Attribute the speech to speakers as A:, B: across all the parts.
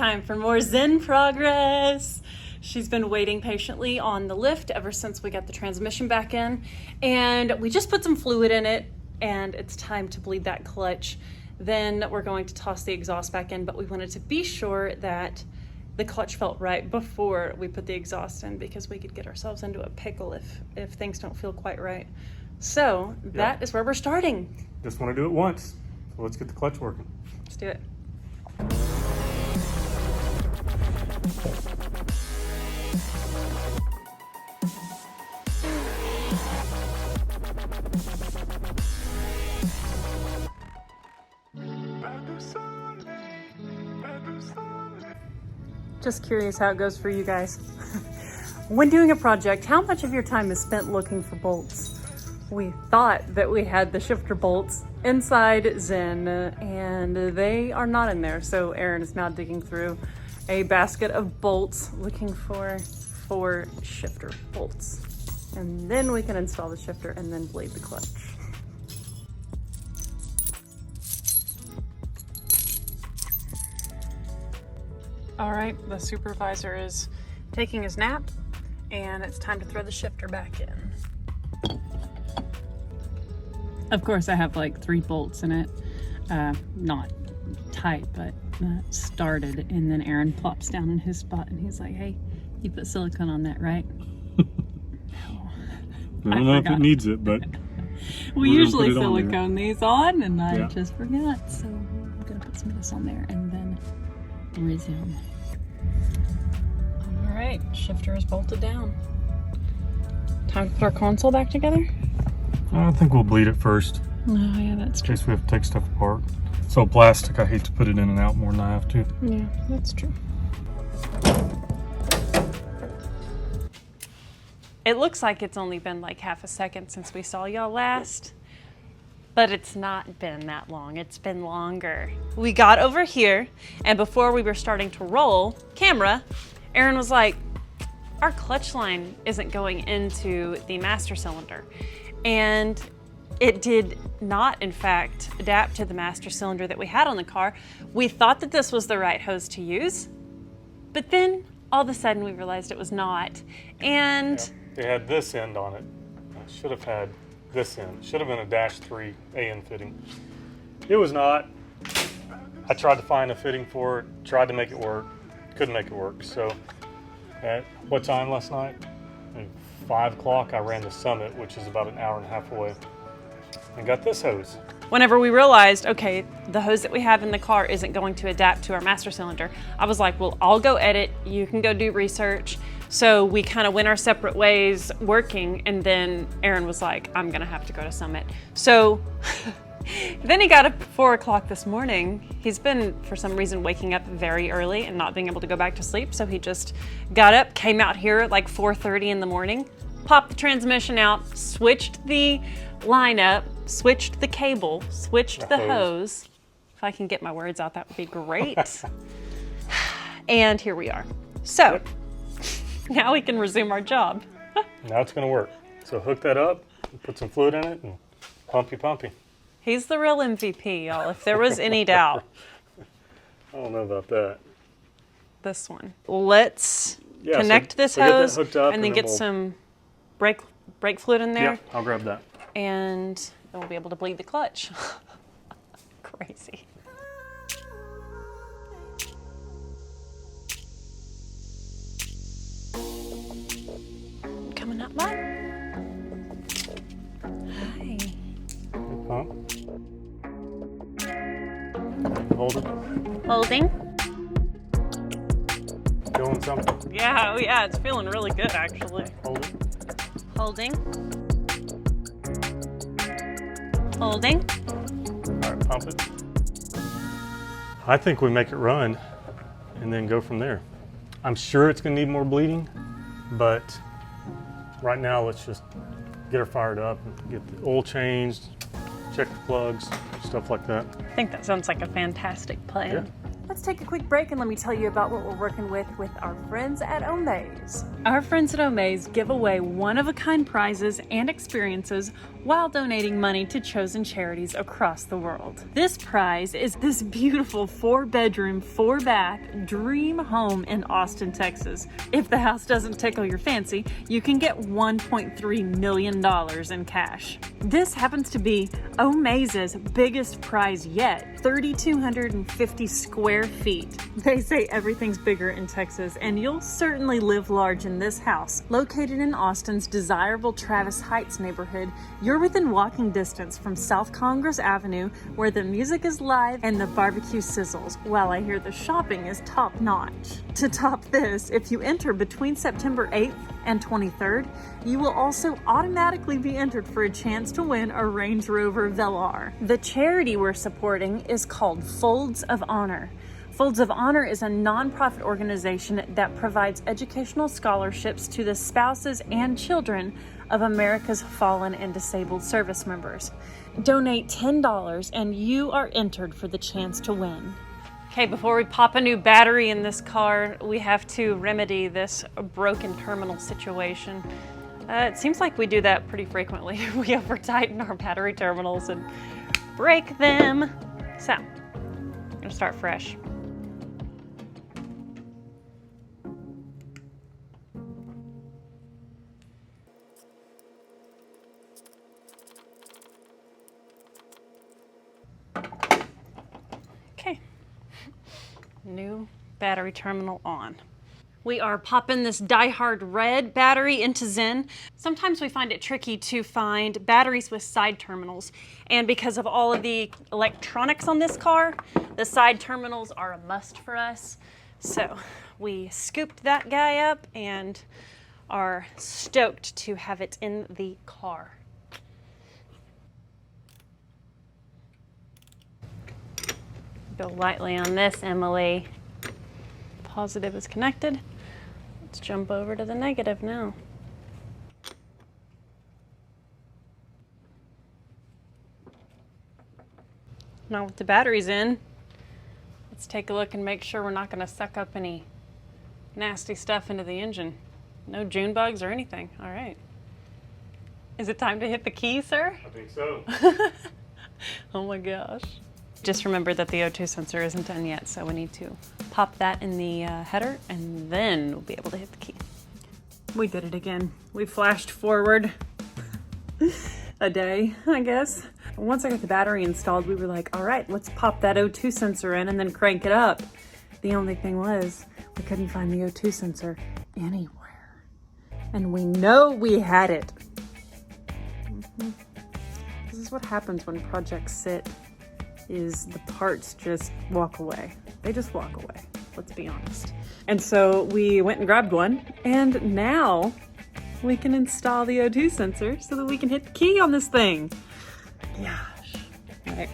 A: time for more Zen progress. She's been waiting patiently on the lift ever since we got the transmission back in, and we just put some fluid in it, and it's time to bleed that clutch. Then we're going to toss the exhaust back in, but we wanted to be sure that the clutch felt right before we put the exhaust in, because we could get ourselves into a pickle if things don't feel quite right. So that is where we're starting.
B: Just want to do it once, so let's get the clutch working.
A: Let's do it. Just curious how it goes for you guys. When doing a project, how much of your time is spent looking for bolts? We thought that we had the shifter bolts inside Zen, and they are not in there. So Aaron is now digging through a basket of bolts looking for 4 shifter bolts. And then we can install the shifter and then bleed the clutch. All right, the supervisor is taking his nap, and it's time to throw the shifter back in. Of course, I have like 3 bolts in it. Not tight, but started. And then Aaron plops down in his spot, and he's like, hey, you put silicone on that, right? No.
B: I don't know if it needs it, but
A: we usually silicone these on, and I just forgot. So I'm gonna put some of this on there and then resume. All right, shifter is bolted down. Time to put our console back together?
B: I think we'll bleed it first.
A: Oh yeah, that's true.
B: In case we have to take stuff apart. So plastic, I hate to put it in and out more than I have to.
A: Yeah, that's true. It looks like it's only been like half a second since we saw y'all last, but it's not been that long. It's been longer. We got over here, and before we were starting to roll camera, Aaron was like, our clutch line isn't going into the master cylinder. And it did not, in fact, adapt to the master cylinder that we had on the car. We thought that this was the right hose to use, but then all of a sudden we realized it was not. And
B: it had this end on it. I should have had this end. Should have been a -3 AN fitting. It was not. I tried to find a fitting for it, tried to make it work, couldn't make it work. So at what time last night? At 5 o'clock, I ran to Summit, which is about an hour and a half away, and got this hose.
A: Whenever we realized, okay, the hose that we have in the car isn't going to adapt to our master cylinder, I was like, well, I'll go edit, you can go do research. So we kind of went our separate ways working, and then Aaron was like, I'm gonna have to go to Summit. So then he got up at 4 o'clock this morning. He's been, for some reason, waking up very early and not being able to go back to sleep. So he just got up, came out here at like 4:30 in the morning, popped the transmission out, switched the line up, switched the cable, switched the hose. If I can get my words out, that would be great. And here we are. So now we can resume our job.
B: Now it's gonna work. So hook that up, put some fluid in it, and pumpy.
A: He's the real MVP, y'all, if there was any doubt.
B: I don't know about that.
A: This one. Let's connect this hose and then get some brake fluid in there.
B: Yeah, I'll grab that.
A: And then we'll be able to bleed the clutch. Crazy. Coming up, Mom. Hi.
B: Pump. Hold it.
A: Holding.
B: Feeling something?
A: Yeah, it's feeling really good actually.
B: Hold it.
A: Holding. Holding.
B: All right, pump it. I think we make it run and then go from there. I'm sure it's gonna need more bleeding, but right now let's just get her fired up and get the oil changed, check the plugs, stuff like that.
A: I think that sounds like a fantastic plan.
B: Yeah.
A: Let's take a quick break and let me tell you about what we're working with our friends at Omaze. Our friends at Omaze give away one-of-a-kind prizes and experiences while donating money to chosen charities across the world. This prize is this beautiful 4-bedroom, 4-bath dream home in Austin, Texas. If the house doesn't tickle your fancy, you can get $1.3 million in cash. This happens to be Omaze's biggest prize yet, 3,250 square feet. They say everything's bigger in Texas, and you'll certainly live large in this house. Located in Austin's desirable Travis Heights neighborhood, you're within walking distance from South Congress Avenue, where the music is live and the barbecue sizzles, while I hear the shopping is top-notch. To top this, if you enter between September 8th and 23rd, you will also automatically be entered for a chance to win a Range Rover Velar. The charity we're supporting is called Folds of Honor. Folds of Honor is a nonprofit organization that provides educational scholarships to the spouses and children of America's fallen and disabled service members. Donate $10 and you are entered for the chance to win. Okay, before we pop a new battery in this car, we have to remedy this broken terminal situation. It seems like we do that pretty frequently. We over-tighten our battery terminals and break them. So, I'm gonna start fresh. Okay. New battery terminal on. We are popping this Die-Hard Red battery into Zen. Sometimes we find it tricky to find batteries with side terminals. And because of all of the electronics on this car, the side terminals are a must for us. So we scooped that guy up and are stoked to have it in the car. Go lightly on this, Emily. Positive is connected. Let's jump over to the negative now. Now with the batteries in, let's take a look and make sure we're not going to suck up any nasty stuff into the engine. No June bugs or anything. All right. Is it time to hit the key, sir?
B: I think so.
A: Oh my gosh. Just remember that the O2 sensor isn't done yet, so we need to pop that in the header and then we'll be able to hit the key. We did it again. We flashed forward a day, I guess. Once I got the battery installed, we were like, all right, let's pop that O2 sensor in and then crank it up. The only thing was, we couldn't find the O2 sensor anywhere. And we know we had it. This is what happens when projects sit, is the parts just walk away. They just walk away, let's be honest. And so we went and grabbed one, and now we can install the O2 sensor so that we can hit the key on this thing. Gosh. All right,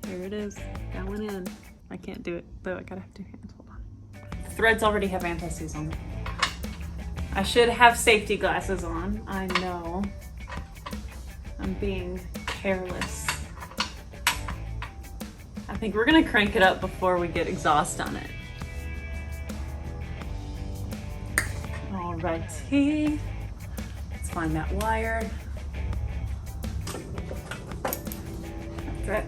A: here it is, going in. I can't do it, though I gotta have 2 hands, hold on. Threads already have anti-seize on them. I should have safety glasses on, I know. I'm being careless. I think we're gonna crank it up before we get exhaust on it. Alrighty. Let's find that wire. That's it.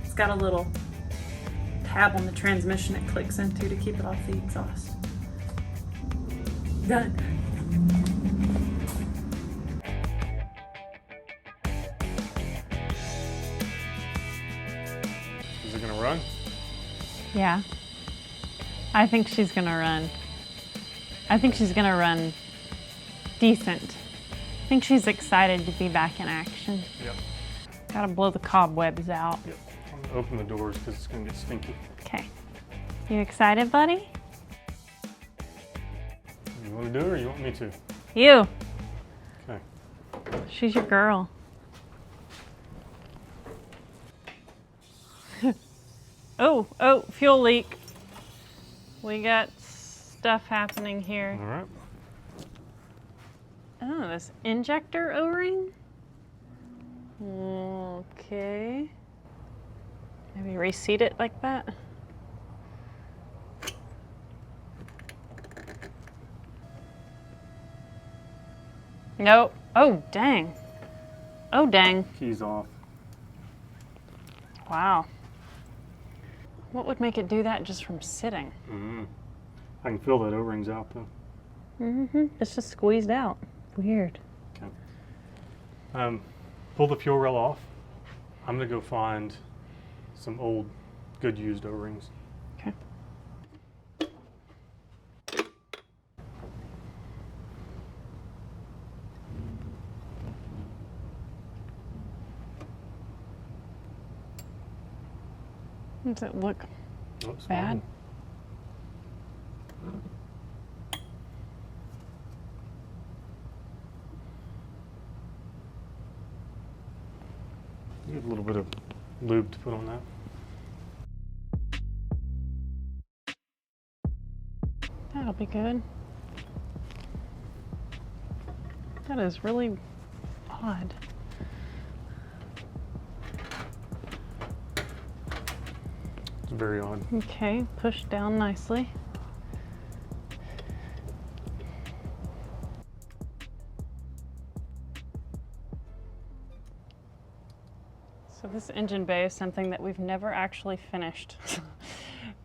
A: It's got a little tab on the transmission it clicks into to keep it off the exhaust. Done.
B: Is it gonna run?
A: Yeah. I think she's gonna run. I think she's gonna run decent. I think she's excited to be back in action.
B: Yep.
A: Gotta blow the cobwebs out.
B: Yep. I'm gonna open the doors because it's gonna get stinky.
A: Okay. You excited, buddy?
B: You wanna do it or you want me to?
A: You.
B: Okay.
A: She's your girl. Oh, fuel leak. We got stuff happening here.
B: All right.
A: Oh, this injector O-ring? Okay. Maybe reseat it like that. Nope. Oh, dang. Oh, dang.
B: Keys off.
A: Wow. What would make it do that just from sitting?
B: I can feel that O-rings out though.
A: It's just squeezed out. Weird.
B: Okay. Pull the fuel rail off. I'm gonna go find some old, good used O-rings.
A: Okay. Does it look
B: Looks
A: bad?
B: fine. Need a little bit of lube to put on that.
A: That'll be good. That is really odd.
B: It's very odd.
A: Okay, push down nicely. So this engine bay is something that we've never actually finished.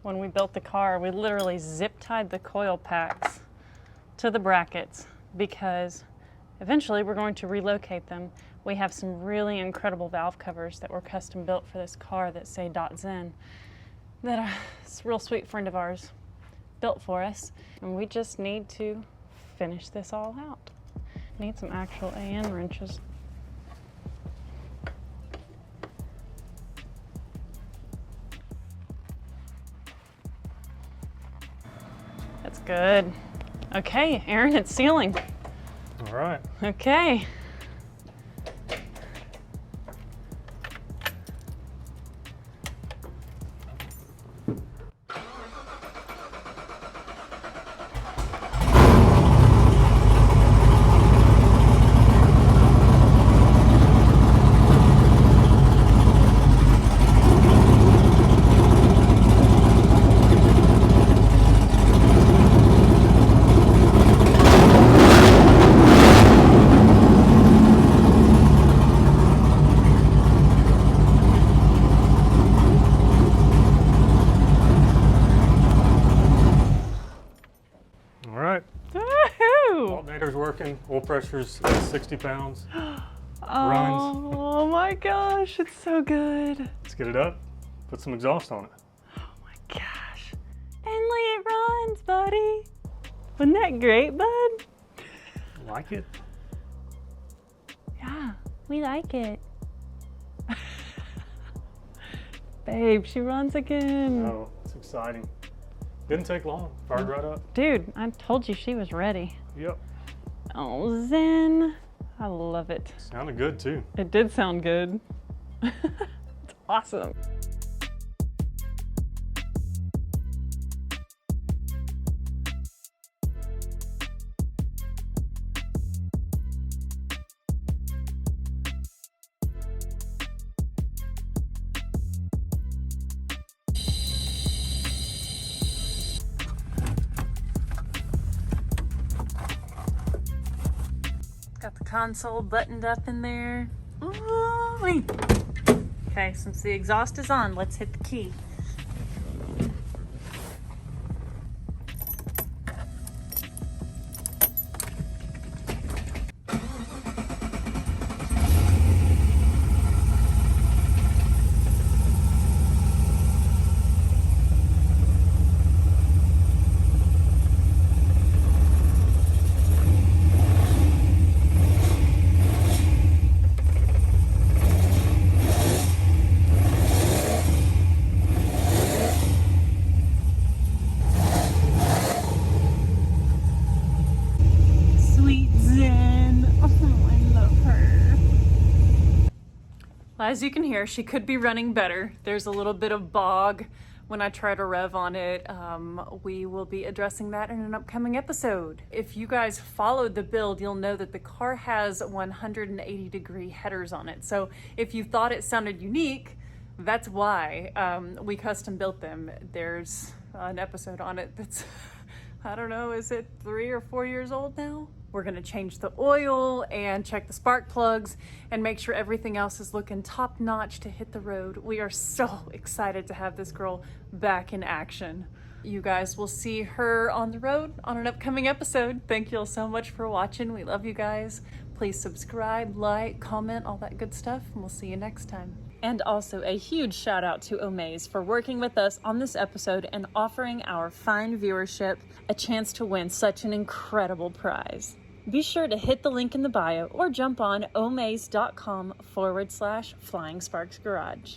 A: When we built the car, we literally zip tied the coil packs to the brackets because eventually we're going to relocate them. We have some really incredible valve covers that were custom built for this car that say Datsun that a real sweet friend of ours built for us. And we just need to finish this all out. Need some actual AN wrenches. That's good. Okay, Aaron, it's sealing.
B: All right.
A: Okay.
B: All right.
A: Woohoo!
B: Alternator's working. Oil pressure's at 60 pounds. Runs.
A: Oh my gosh, it's so good.
B: Let's get it up. Put some exhaust on it.
A: Oh my gosh. Finally it runs, buddy. Wasn't that great, bud?
B: Like it?
A: Yeah, we like it. Babe, she runs again.
B: Oh, it's exciting. Didn't take long. Fired right up.
A: Dude, I told you she was ready.
B: Yep.
A: Oh, Zen. I love it.
B: Sounded good too.
A: It did sound good. It's awesome. Got the console buttoned up in there. Ooh-wee. Okay, since the exhaust is on, let's hit the key. Sweet Zen. Oh, I love her. Well, as you can hear, she could be running better. There's a little bit of bog when I try to rev on it. We will be addressing that in an upcoming episode. If you guys followed the build, you'll know that the car has 180-degree headers on it. So if you thought it sounded unique, that's why we custom built them. There's an episode on it that's, I don't know, is it 3 or 4 years old now?
C: We're gonna change the oil and check the spark plugs and make sure everything else is looking top notch to hit the road. We are so excited to have this girl back in action. You guys will see her on the road on an upcoming episode. Thank you all so much for watching. We love you guys. Please subscribe, like, comment, all that good stuff, and we'll see you next time. And also a huge shout out to Omaze for working with us on this episode and offering our fine viewership a chance to win such an incredible prize. Be sure to hit the link in the bio or jump on omaze.com/Flying Sparks Garage.